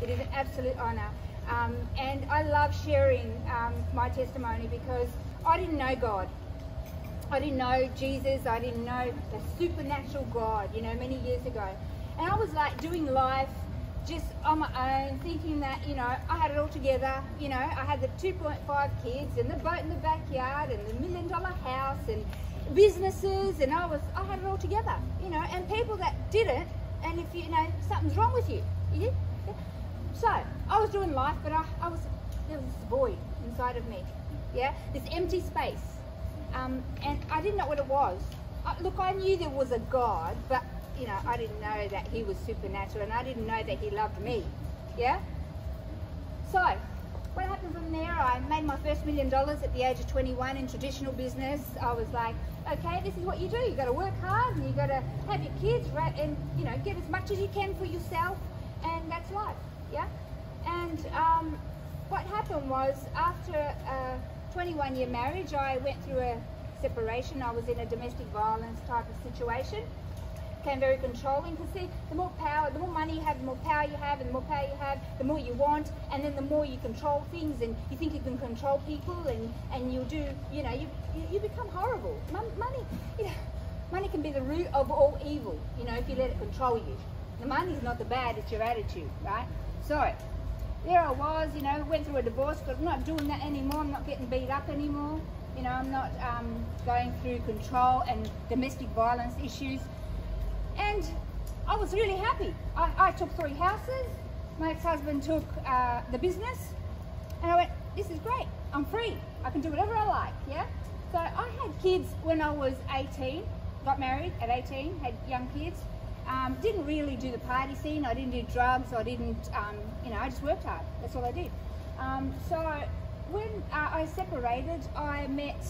It is an absolute honour. And I love sharing my testimony because I didn't know God. I didn't know Jesus. I didn't know the supernatural God, you know, many years ago. And I was like doing life just on my own, thinking that, you know, I had it all together. You know, I had the 2.5 kids and the boat in the backyard and the $1 million house and businesses, and I had it all together, you know. And people that didn't, and if you know, something's wrong with you. Yeah? So I was doing life, but there was this void inside of me, yeah, this empty space. And I didn't know what it was. Look, I knew there was a God, but you know, I didn't know that he was supernatural, and I didn't know that he loved me, yeah? So, what happened from there? I made my first $1 million at the age of 21 in traditional business. I was like, okay, this is what you do. You got to work hard, and you got to have your kids, right, and you know, get as much as you can for yourself, and that's life, yeah? And what happened was, after a 21-year marriage, I went through a separation. I was in a domestic violence type of situation. Became very controlling, because see, the more power, the more money you have, the more power you have, and the more power you have, the more you want, and then the more you control things, and you think you can control people, and you do, you know, you become horrible. Money, you know, money can be the root of all evil, you know, if you let it control you. The money's not the bad, it's your attitude, right? So, there I was, you know, went through a divorce, but I'm not doing that anymore. I'm not getting beat up anymore. You know, I'm not going through control and domestic violence issues. And I was really happy. I took 3 houses. My ex-husband took the business. And I went, this is great. I'm free. I can do whatever I like, yeah? So I had kids when I was 18. Got married at 18, had young kids. Didn't really do the party scene. I didn't do drugs. I didn't, you know, I just worked hard. That's all I did. So when I separated, I met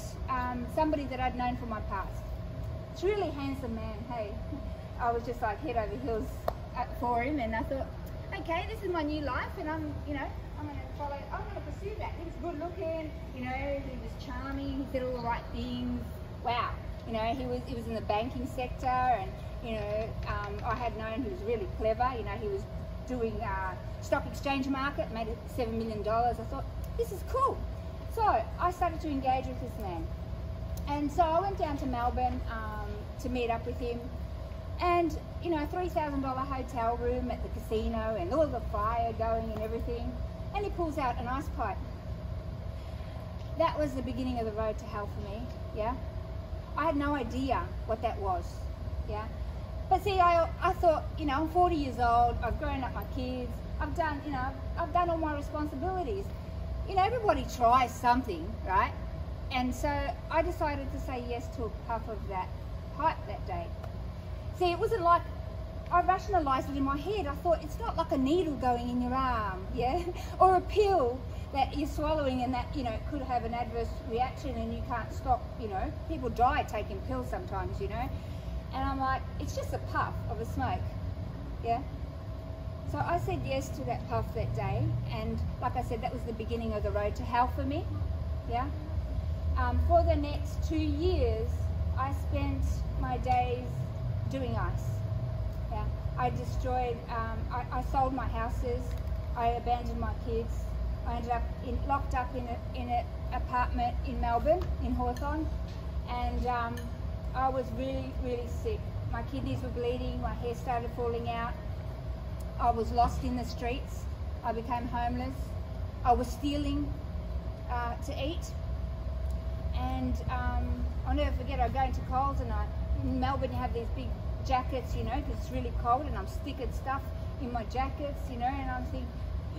somebody that I'd known from my past. It's a really handsome man, hey. I was just like head over heels for him, and I thought, okay, this is my new life, and I'm going to pursue that. He was good looking, you know, he was charming, he said all the right things. Wow, you know, he was in the banking sector, and you know, I had known he was really clever. You know, he was doing stock exchange market, made $7 million. I thought, this is cool. So I started to engage with this man. And so I went down to Melbourne to meet up with him. And, you know, $3,000 hotel room at the casino, and all the fire going and everything. And he pulls out an ice pipe. That was the beginning of the road to hell for me, yeah? I had no idea what that was, yeah? But see, I thought, you know, I'm 40 years old, I've grown up my kids, I've done, you know, I've done all my responsibilities. You know, everybody tries something, right? And so I decided to say yes to a puff of that pipe that day. See, it wasn't like, I rationalised it in my head. I thought, it's not like a needle going in your arm, yeah? Or a pill that you're swallowing and that, you know, could have an adverse reaction and you can't stop, you know. People die taking pills sometimes, you know. And I'm like, it's just a puff of a smoke, yeah? So I said yes to that puff that day, and like I said, that was the beginning of the road to hell for me, yeah? For the next 2 years, I spent my days doing ice, yeah? I destroyed, I sold my houses, I abandoned my kids, I ended up locked up in an apartment in Melbourne, in Hawthorn, and I was really, really sick. My kidneys were bleeding, my hair started falling out, I was lost in the streets, I became homeless, I was stealing to eat, and I'll never forget, I go into Coles, and in Melbourne you have these big jackets, you know, because it's really cold, and I'm sticking stuff in my jackets, you know, and I'm thinking,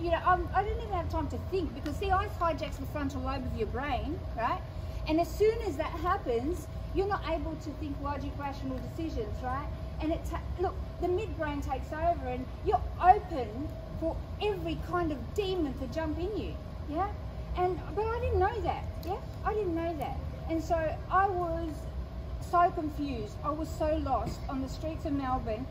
you know, I didn't even have time to think, because see, ice hijacks the frontal lobe of your brain, right? And as soon as that happens, you're not able to think logic, rational decisions, right? And look, the midbrain takes over, and you're open for every kind of demon to jump in you, yeah? But I didn't know that, yeah? I didn't know that. And so I was so confused. I was so lost on the streets of Melbourne.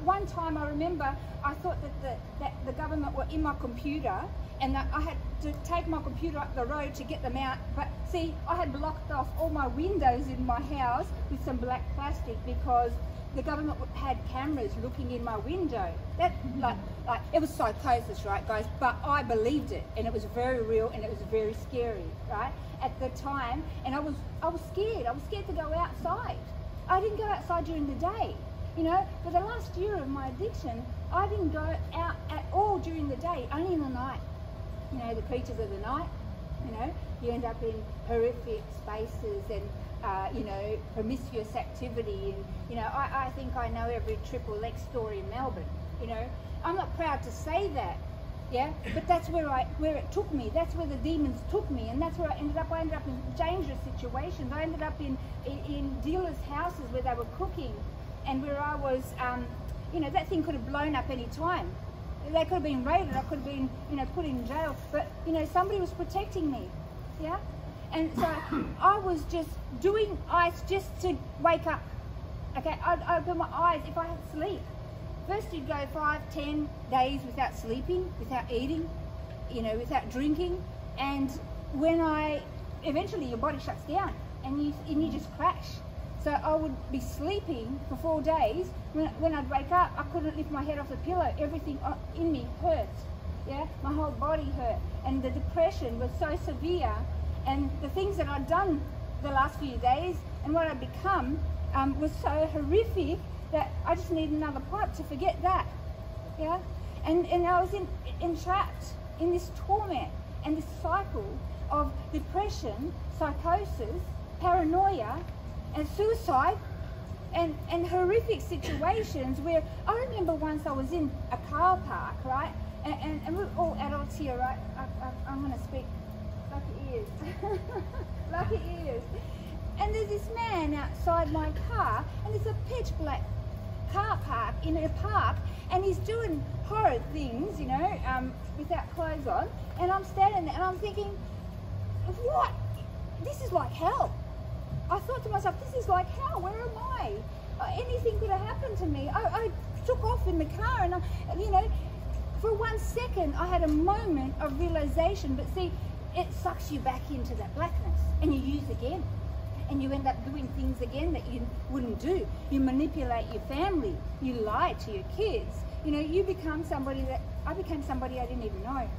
One time I remember I thought that the government were in my computer, and that I had to take my computer up the road to get them out. But see, I had blocked off all my windows in my house with some black plastic, because the government had cameras looking in my window. That like it was psychosis, right, guys? But I believed it, and it was very real, and it was very scary, right, at the time. And I was scared. I was scared to go outside. I didn't go outside during the day. You know, for the last year of my addiction, I didn't go out at all during the day, only in the night. You know, the creatures of the night. You know, you end up in horrific spaces and you know, promiscuous activity, and you know, I think I know every triple X store in Melbourne. You know, I'm not proud to say that, yeah, but that's where it took me. That's where the demons took me, and that's where I ended up. I ended up in dangerous situations. I ended up in dealers' houses where they were cooking, and where I was, you know, that thing could have blown up any time. They could have been raided. I could have been, you know, put in jail. But you know, somebody was protecting me, yeah. And so I was just doing ice just to wake up. Okay, I'd open my eyes if I had sleep. First you'd go 5, 10 days without sleeping, without eating, you know, without drinking. And when eventually your body shuts down and you just crash. So I would be sleeping for 4 days. When I'd wake up, I couldn't lift my head off the pillow. Everything in me hurt, yeah? My whole body hurt. And the depression was so severe. And the things that I'd done the last few days and what I'd become was so horrific that I just needed another pipe to forget that, yeah? And I was entrapped in this torment and this cycle of depression, psychosis, paranoia, and suicide, and horrific situations where I remember once I was in a car park, right? And we're all adults here, right? I'm going to speak. Lucky ears. Lucky ears. And there's this man outside my car, and it's a pitch black car park in a park, and he's doing horrid things, you know, without clothes on. And I'm standing there and I'm thinking, what? This is like hell. I thought to myself, this is like hell. Where am I? Anything could have happened to me. I took off in the car, and you know, for 1 second I had a moment of realization. But see, it sucks you back into that blackness, and you use again, and you end up doing things again that you wouldn't do. You manipulate your family, you lie to your kids, you know, you become somebody that, I became somebody I didn't even know,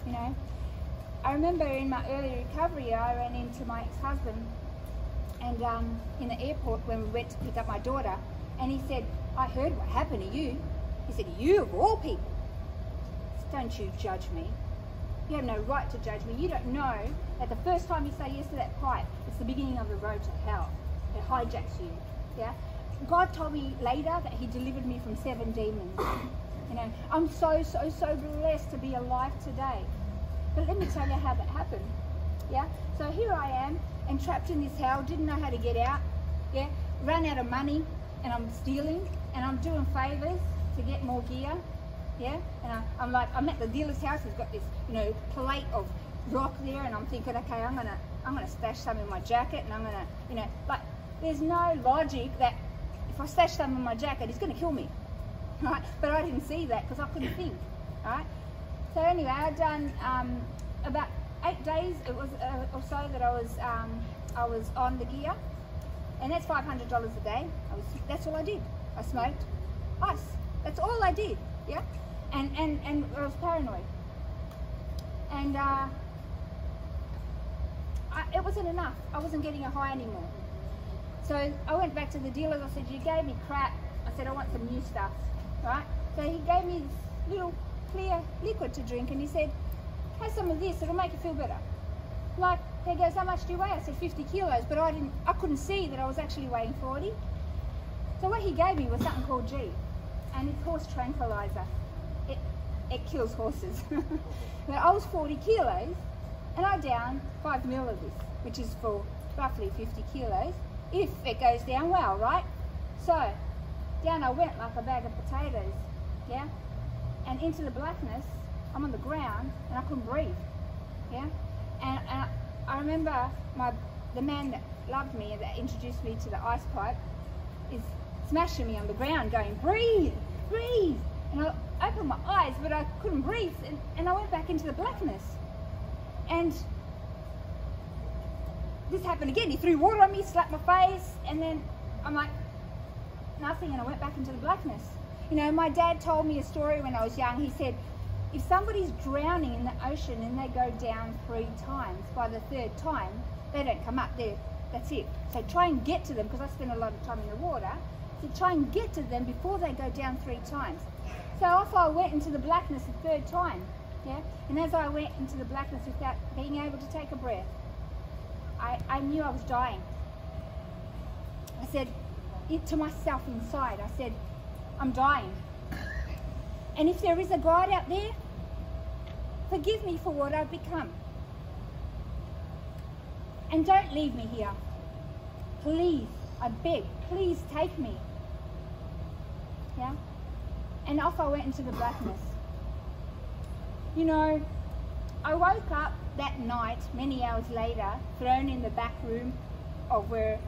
you know. I remember in my early recovery, I ran into my ex-husband, and in the airport when we went to pick up my daughter, and he said, I heard what happened to you. He said, you of all people, don't you judge me. You have no right to judge me. You don't know that the first time you say yes to that pipe, it's the beginning of the road to hell. It hijacks you, yeah? God told me later that he delivered me from 7 demons. You know, I'm so blessed to be alive today. But let me tell you how that happened, yeah? So here I am, entrapped in this hell, didn't know how to get out, yeah? Ran out of money, and I'm stealing, and I'm doing favors to get more gear. Yeah, and I'm at the dealer's house. He's got this, you know, plate of rock there, and I'm thinking, okay, I'm gonna stash some in my jacket, and I'm gonna, you know, like, there's no logic that if I stash some in my jacket, he's gonna kill me, right? But I didn't see that because I couldn't think, right? So anyway, I'd done about 8 days. It was or so that I was on the gear, and that's $500 a day. That's all I did. I smoked ice. That's all I did. Yeah. And I was paranoid, and it wasn't enough. I wasn't getting a high anymore. So I went back to the dealers. I said, you gave me crap. I said, I want some new stuff, right? So he gave me this little clear liquid to drink, and he said, have some of this, it'll make you feel better. Like, he goes, how much do you weigh? I said 50 kilos, but I couldn't see that I was actually weighing 40. So what he gave me was something called G, and it's horse tranquilizer. It kills horses. Now, I was 40 kilos, and I downed 5 ml of this, which is for roughly 50 kilos, if it goes down well, right? So, down I went like a bag of potatoes, yeah? And into the blackness, I'm on the ground, and I couldn't breathe, yeah? And I remember the man that loved me and that introduced me to the ice pipe is smashing me on the ground going, breathe, breathe. And I opened my eyes, but I couldn't breathe, and I went back into the blackness. And this happened again. He threw water on me, slapped my face, and then I'm like, nothing, and I went back into the blackness. You know, my dad told me a story when I was young. He said, if somebody's drowning in the ocean and they go down 3 times, by the 3rd time, they don't come up there. That's it. So try and get to them, because I spend a lot of time in the water. So try and get to them before they go down 3 times. So off I went into the blackness the 3rd time. Yeah? And as I went into the blackness without being able to take a breath, I knew I was dying. I said to myself inside, I said, I'm dying. And if there is a God out there, forgive me for what I've become. And don't leave me here. Please, I beg, please take me. Yeah? And off I went into the blackness. You know, I woke up that night, many hours later, thrown in the back room of where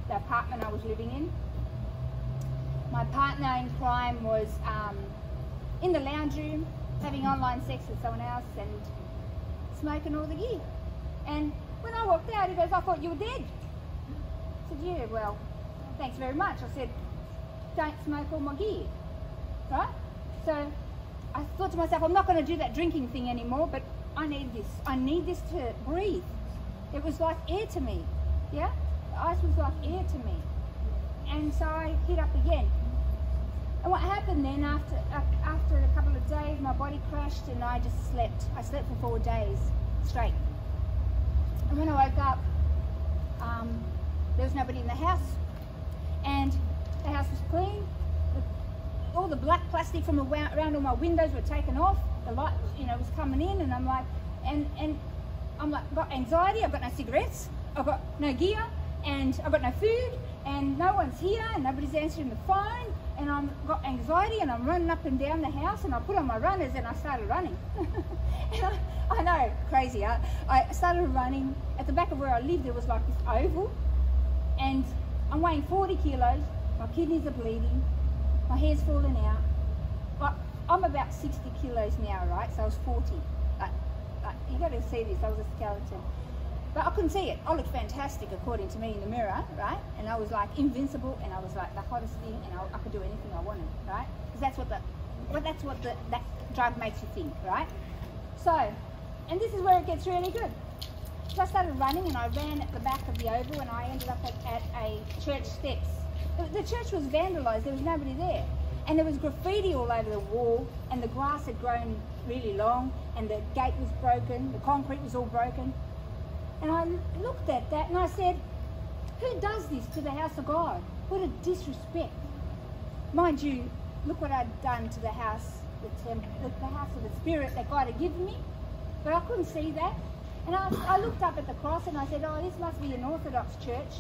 the apartment I was living in. My partner in crime was in the lounge room, having online sex with someone else and smoking all the gear. And when I walked out, he goes, I thought you were dead. I said, yeah, well, thanks very much. I said, don't smoke all my gear, right? So I thought to myself, I'm not going to do that drinking thing anymore, but I need this. I need this to breathe. It was like air to me, yeah? The ice was like air to me. And so I hit up again. And what happened then, after a couple of days, my body crashed and I just slept. I slept for 4 days straight. And when I woke up, there was nobody in the house. And the house was clean. All the black plastic from around all my windows were taken off. The light, you know, was coming in, and I'm like, I've got anxiety. I've got no cigarettes. I've got no gear, and I've got no food, and no one's here, and nobody's answering the phone, and I've got anxiety, and I'm running up and down the house, and I put on my runners, and I started running. And I know, crazy. I started running. At the back of where I lived, there was like this oval, and I'm weighing 40 kilos. My kidneys are bleeding. My hair's falling out. But I'm about 60 kilos now, right? So I was 40. You got to see this. I was a skeleton. But I couldn't see it. I looked fantastic according to me in the mirror, right? And I was like invincible, and I was like the hottest thing, and I could do anything I wanted, right? Because that's what that drug makes you think, right? So, and this is where it gets really good. So I started running, and I ran at the back of the oval, and I ended up at a church steps. The church was vandalised. There was nobody there, and there was graffiti all over the wall, and the grass had grown really long, and the gate was broken. The concrete was all broken. And I looked at that and I said, who does this to the house of God? What a disrespect. Mind you, look what I'd done to the house, the house of the Spirit that God had given me. But I couldn't see that. And I looked up at the cross and I said, oh, this must be an Orthodox church,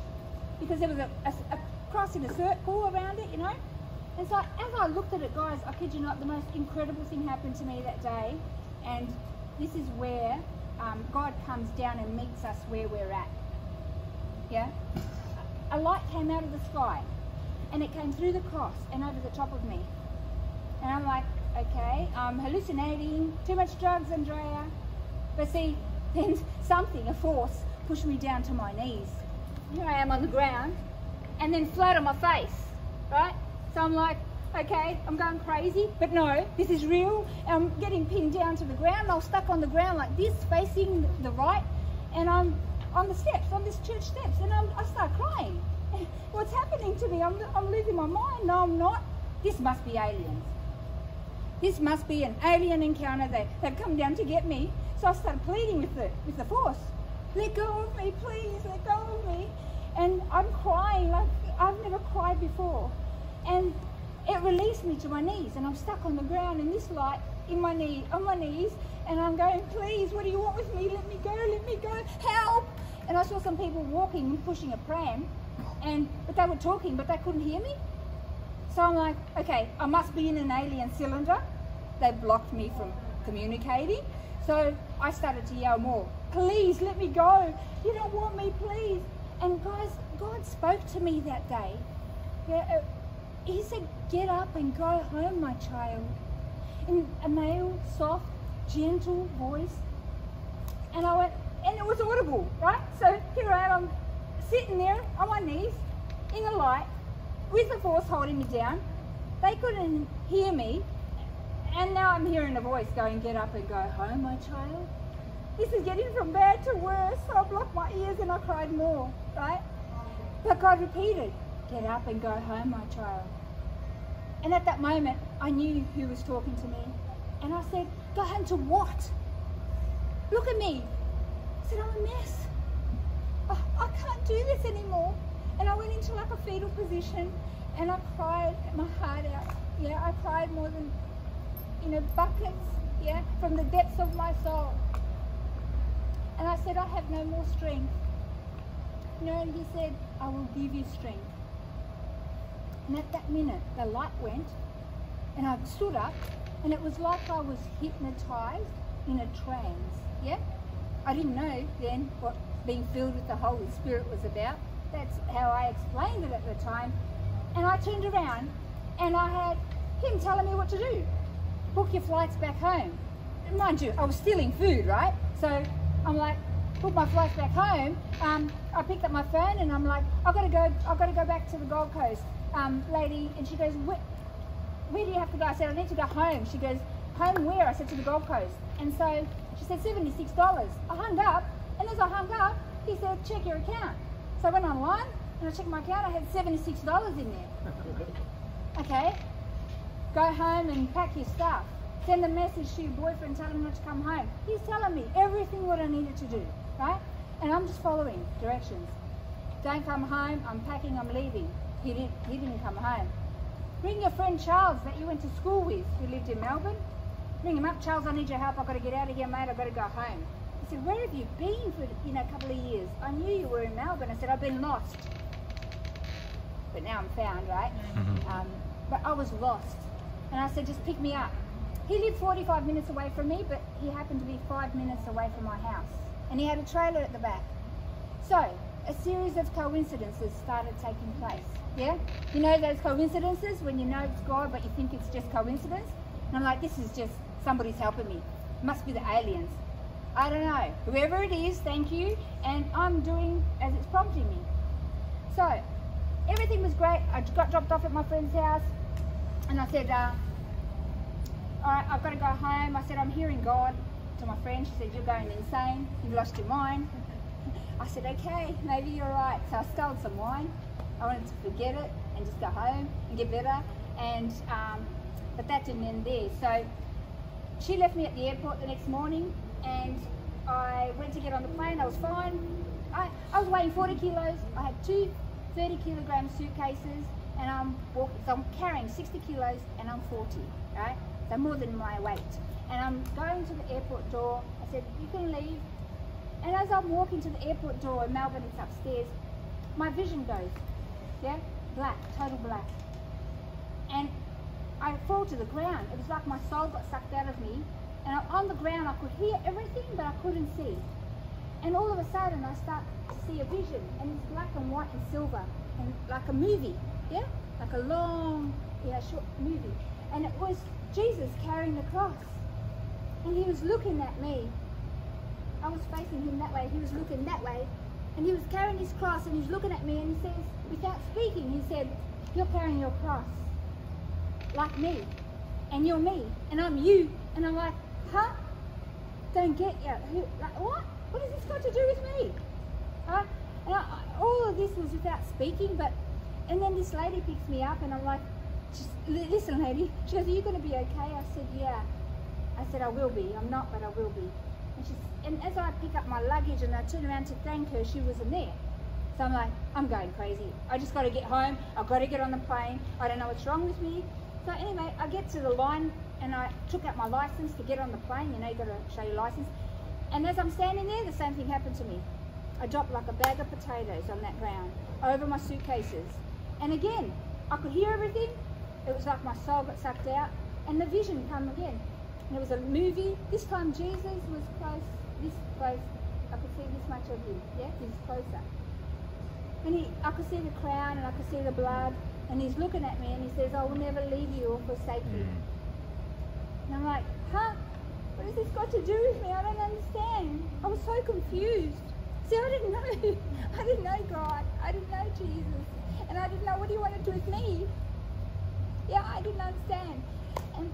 because there was a cross in a circle around it, you know. And so as I looked at it, guys, I kid you not, the most incredible thing happened to me that day. And this is where God comes down and meets us where we're at. Yeah? A light came out of the sky, and it came through the cross and over the top of me. And I'm like, okay, I'm hallucinating, too much drugs, Andrea. But see, then something, a force, pushed me down to my knees. Here I am on the ground, and then flat on my face, right? So I'm like, okay, I'm going crazy, but no, this is real. I'm getting pinned down to the ground. I was stuck on the ground like this, facing the right, and I'm on the steps, on this church steps, and I start crying. What's happening to me? I'm losing my mind. No, I'm not. This must be aliens. This must be an alien encounter. They've come down to get me. So I started pleading with the force. Let go of me, please, let go of me. And I'm crying like I've never cried before. And it released me to my knees, and I'm stuck on the ground in this light on my knees, and I'm going, please, what do you want with me? Let me go, help! And I saw some people walking and pushing a pram, but they were talking, but they couldn't hear me. So I'm like, okay, I must be in an alien cylinder. They blocked me from communicating. So I started to yell more, please, let me go. You don't want me, please. And guys, God spoke to me that day. Yeah, he said, get up and go home, my child. In a male, soft, gentle voice. And I went, and it was audible, right? So here I am, I'm sitting there on my knees in the light, with the force holding me down. They couldn't hear me. And now I'm hearing a voice going, get up and go home, my child. This is getting from bad to worse. So I blocked my ears and I cried more, right? But God repeated, get up and go home, my child. And at that moment, I knew who was talking to me. And I said, go home to what? Look at me. I said, I'm a mess. I can't do this anymore. And I went into like a fetal position and I cried my heart out. Yeah, I cried more than, buckets, yeah, from the depths of my soul. And I said, I have no more strength. And he said, I will give you strength. And at that minute, the light went and I stood up and it was like I was hypnotized in a trance, yeah? I didn't know then what being filled with the Holy Spirit was about. That's how I explained it at the time. And I turned around and I had him telling me what to do. Book your flights back home. And mind you, I was stealing food, right? So I'm like, book my flights back home. I picked up my phone and I'm like, I've got to go back to the Gold Coast, lady. And she goes, where do you have to go? I said, I need to go home. She goes, home where? I said, to the Gold Coast. And so she said, $76. I hung up, and as I hung up, he said, check your account. So I went online and I checked my account. I had $76 in there. Okay, go home and pack your stuff. Send a message to your boyfriend, tell him not to come home. He's telling me everything what I needed to do, right? And I'm just following directions. Don't come home, I'm packing, I'm leaving. He didn't come home. Ring your friend Charles that you went to school with, who lived in Melbourne. Ring him up, Charles, I need your help, I've got to get out of here, mate, I've got to go home. He said, where have you been for a couple of years? I knew you were in Melbourne. I said, I've been lost. But now I'm found, right? But I was lost. And I said, just pick me up. He lived 45 minutes away from me, but he happened to be 5 minutes away from my house. And he had a trailer at the back. So, a series of coincidences started taking place. Yeah? You know those coincidences when you know it's God, but you think it's just coincidence? And I'm like, this is just somebody's helping me. It must be the aliens. I don't know. Whoever it is, thank you. And I'm doing as it's prompting me. So, everything was great. I got dropped off at my friend's house. And I said, all right, I've got to go home. I said, I'm hearing God. To my friend, she said, you're going insane. You've lost your mind. I said, okay, maybe you're right. So I stole some wine. I wanted to forget it and just go home and get better. And but that didn't end there. So she left me at the airport the next morning, and I went to get on the plane. I was fine. I was weighing 40 kilos. I had two 30-kilogram suitcases, and I'm walking. So I'm carrying 60 kilos, and I'm 40, right? So more than my weight. And I'm going to the airport door. I said, you can leave. And as I'm walking to the airport door in Melbourne, it's upstairs, my vision goes, yeah, black, total black. And I fall to the ground. It was like my soul got sucked out of me. And on the ground, I could hear everything, but I couldn't see. And all of a sudden, I start to see a vision, and it's black and white and silver, and like a movie, yeah? Like a long, short movie. And it was Jesus carrying the cross. And he was looking at me. I was facing him that way, he was looking that way. And he was carrying his cross, and he was looking at me, and he says, without speaking, he said, you're carrying your cross, like me. And you're me, and I'm you. And I'm like, huh? Don't get you. Like, what? What has this got to do with me? Huh? And all of this was without speaking, and then this lady picks me up, and I'm like, listen, lady. She goes, are you going to be okay? I said, yeah. I said, I will be. I'm not, but I will be. And as I pick up my luggage and I turn around to thank her, she wasn't there. So I'm like, I'm going crazy. I just got to get home. I've got to get on the plane. I don't know what's wrong with me. So anyway, I get to the line and I took out my license to get on the plane. You know, you've got to show your license. And as I'm standing there, the same thing happened to me. I dropped like a bag of potatoes on that ground over my suitcases. And again, I could hear everything. It was like my soul got sucked out. And the vision came again. And it was a movie. This time Jesus was close, this close. I could see this much of him. Yeah, he was closer. And I could see the crown and I could see the blood. And he's looking at me and he says, I will never leave you or forsake you. And I'm like, huh? What has this got to do with me? I don't understand. I was so confused. See, I didn't know. I didn't know God. I didn't know Jesus. And I didn't know, what do you want to do with me? Yeah, I didn't understand. And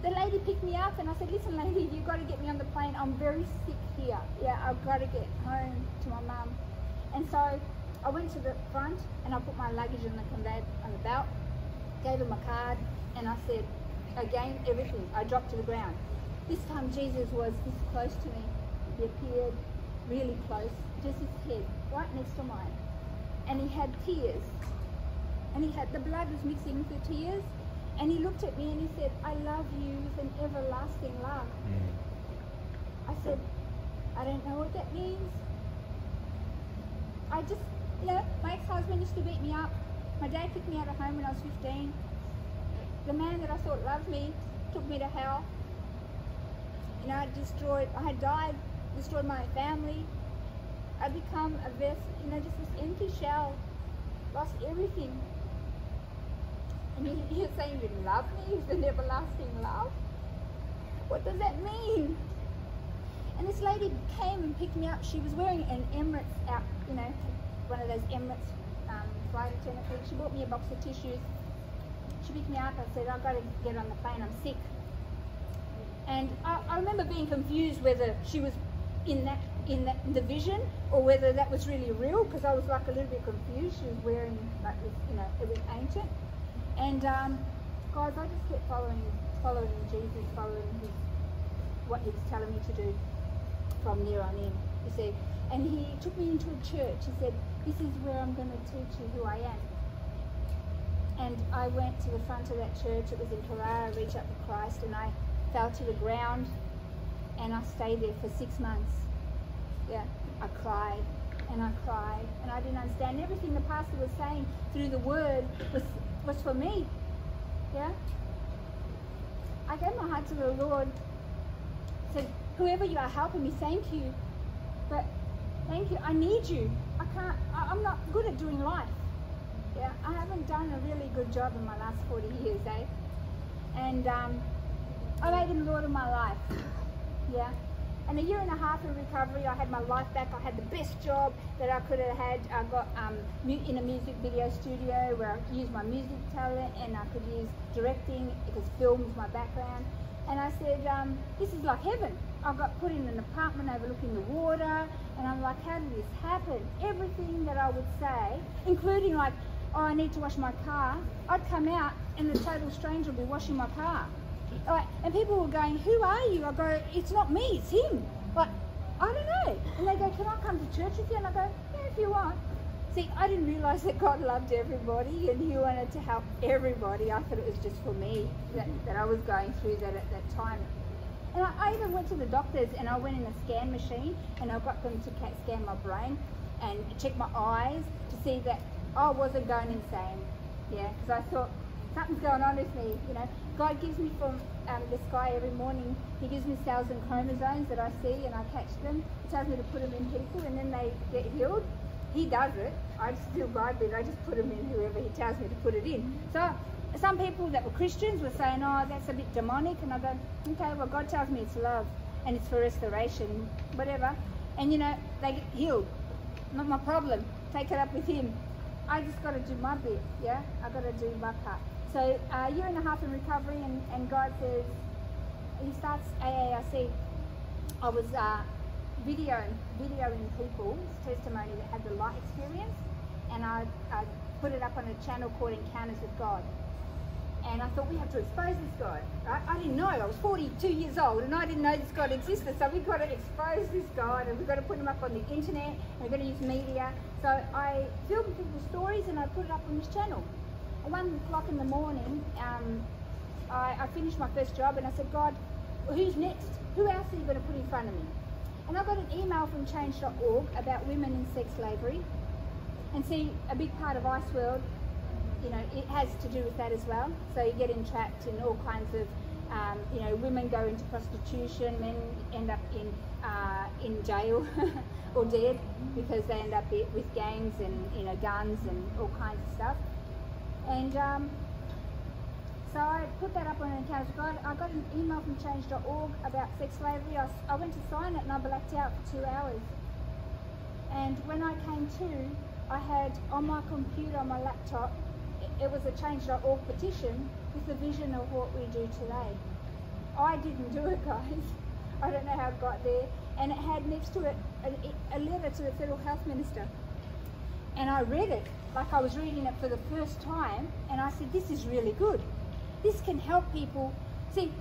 the lady picked me up and I said, listen lady, you've got to get me on the plane. I'm very sick here. Yeah, I've got to get home to my mum. And so I went to the front and I put my luggage on the conveyor on the belt, gave him my card, and I said, again, everything. I dropped to the ground. This time Jesus was this close to me. He appeared really close, just his head, right next to mine. And he had tears. And he had, the blood was mixing with the tears. And he looked at me and he said, I love you with an everlasting love. I said, I don't know what that means. I just, you know, my ex-husband used to beat me up. My dad kicked me out of home when I was 15. The man that I thought loved me took me to hell. You know, I had died, destroyed my family. I'd become a vessel, you know, just this empty shell. Lost everything. And you're saying you didn't love me with an everlasting love? What does that mean? And this lady came and picked me up. She was wearing an Emirates out, you know, one of those Emirates flight attendant things. She bought me a box of tissues. She picked me up. I said, I've got to get on the plane, I'm sick. And I remember being confused whether she was in the vision or whether that was really real, because I was like a little bit confused. She was wearing like this, you know, it was ancient. And guys, I just kept following Jesus, following what he was telling me to do from there on in, you see. And he took me into a church. He said, this is where I'm going to teach you who I am. And I went to the front of that church. It was in Carrara, Reach Up to Christ, and I fell to the ground and I stayed there for 6 months. Yeah, I cried and I cried and I didn't understand. Everything the pastor was saying through the word was for me. Yeah, I gave my heart to the Lord. Said, whoever you are helping me, thank you, but thank you, I need you. I'm not good at doing life. Yeah, I haven't done a really good job in my last 40 years, eh? And I made him Lord of my life. Yeah. And a year and a half in recovery, I had my life back. I had the best job that I could have had. I got in a music video studio where I could use my music talent and I could use directing because film was my background. And I said, this is like heaven. I got put in an apartment overlooking the water, and I'm like, how did this happen? Everything that I would say, including like, oh, I need to wash my car, I'd come out and the total stranger would be washing my car. Like, and people were going, who are you? I go, it's not me, it's him. Like, I don't know. And they go, can I come to church with you? And I go, yeah, if you want. See, I didn't realise that God loved everybody and he wanted to help everybody. I thought it was just for me that I was going through that at that time. And I even went to the doctors and I went in a scan machine and I got them to scan my brain and check my eyes to see that I wasn't going insane. Yeah, because I thought something's going on with me, you know. God gives me from the sky every morning. He gives me cells and chromosomes that I see and I catch them. He tells me to put them in people and then they get healed. He does it. I just do my bit. I just put them in whoever he tells me to put it in. So some people that were Christians were saying, oh, that's a bit demonic. And I go, okay, well, God tells me it's love and it's for restoration, whatever. And, you know, they get healed. Not my problem. Take it up with him. I just got to do my bit, yeah? I got to do my part. So a year and a half in recovery, and God says, he starts AARC. I was videoing people's testimony that had the light experience, and I put it up on a channel called Encounters with God. And I thought, we have to expose this God. Right? I didn't know. I was 42 years old and I didn't know this God existed. So we've got to expose this God and we've got to put him up on the internet and we've got to use media. So I filmed people's stories and I put it up on this channel. At 1 o'clock in the morning, I finished my first job and I said, God, who's next? Who else are you going to put in front of me? And I got an email from Change.org about women in sex slavery. And see, a big part of Ice World, you know, it has to do with that as well. So you get entrapped in all kinds of, you know, women go into prostitution, men end up in jail or dead because they end up with gangs and, you know, guns and all kinds of stuff. And so I put that up on an account. I got an email from Change.org about sex slavery. I went to sign it and I blacked out for 2 hours. And when I came to, I had on my computer, on my laptop, it was a Change.org petition with the vision of what we do today. I didn't do it, guys. I don't know how it got there. And it had next to it a letter to the Federal Health Minister. And I read it like I was reading it for the first time, and I said, this is really good. This can help people. See,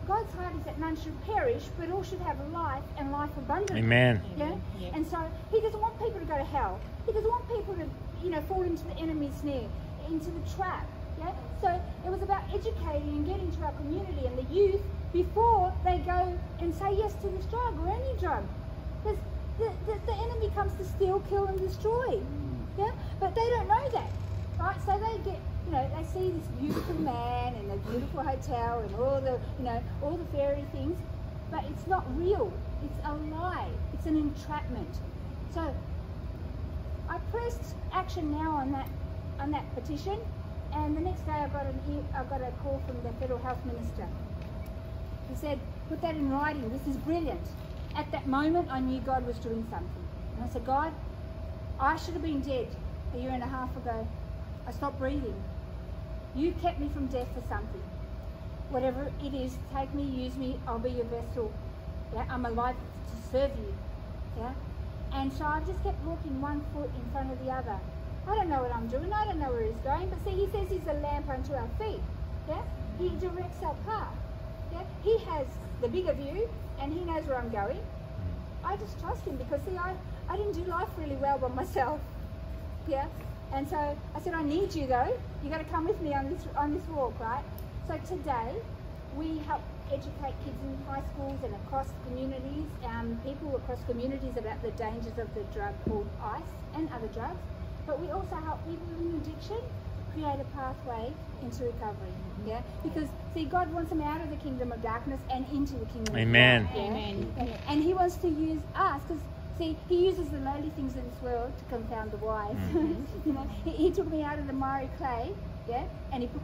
God's heart is that none should perish, but all should have life and life abundantly. Amen. Yeah? Yeah. And so He doesn't want people to go to hell. He doesn't want people to, fall into the enemy's snare, into the trap. Yeah? So it was about educating and getting to our community and the youth before they go and say yes to this drug or any drug. Because the enemy comes to steal, kill and destroy. Yeah? But they don't know that. Right? So they get, they see this beautiful man and a beautiful hotel and all the, all the fairy things, but it's not real. It's a lie. It's an entrapment. So I pressed action now on that petition, and the next day I got a call from the Federal Health Minister. He said, put that in writing. This is brilliant. At that moment, I knew God was doing something. And I said, God, I should have been dead a year and a half ago. I stopped breathing. You kept me from death for something. Whatever it is, take me, use me, I'll be your vessel. Yeah, I'm alive to serve you. Yeah? And so I just kept walking one foot in front of the other. I don't know what I'm doing, I don't know where He's going, but see, He says He's a lamp unto our feet. Yeah? He directs our path. Yeah? He has the bigger view, and He knows where I'm going. I just trust Him because, see, I didn't do life really well by myself. Yeah? And so I said, I need you though. You got to come with me on this walk, right? So today we help educate kids in high schools and across communities, people across communities about the dangers of the drug called ice and other drugs. But we also help people in addiction create a pathway into recovery. Yeah, because see, God wants them out of the kingdom of darkness and into the kingdom Amen. of light. Yeah? Amen. And He wants to use us because. See, He uses the lowly things in this world to confound the wise. He took me out of the miry clay, yeah, and He put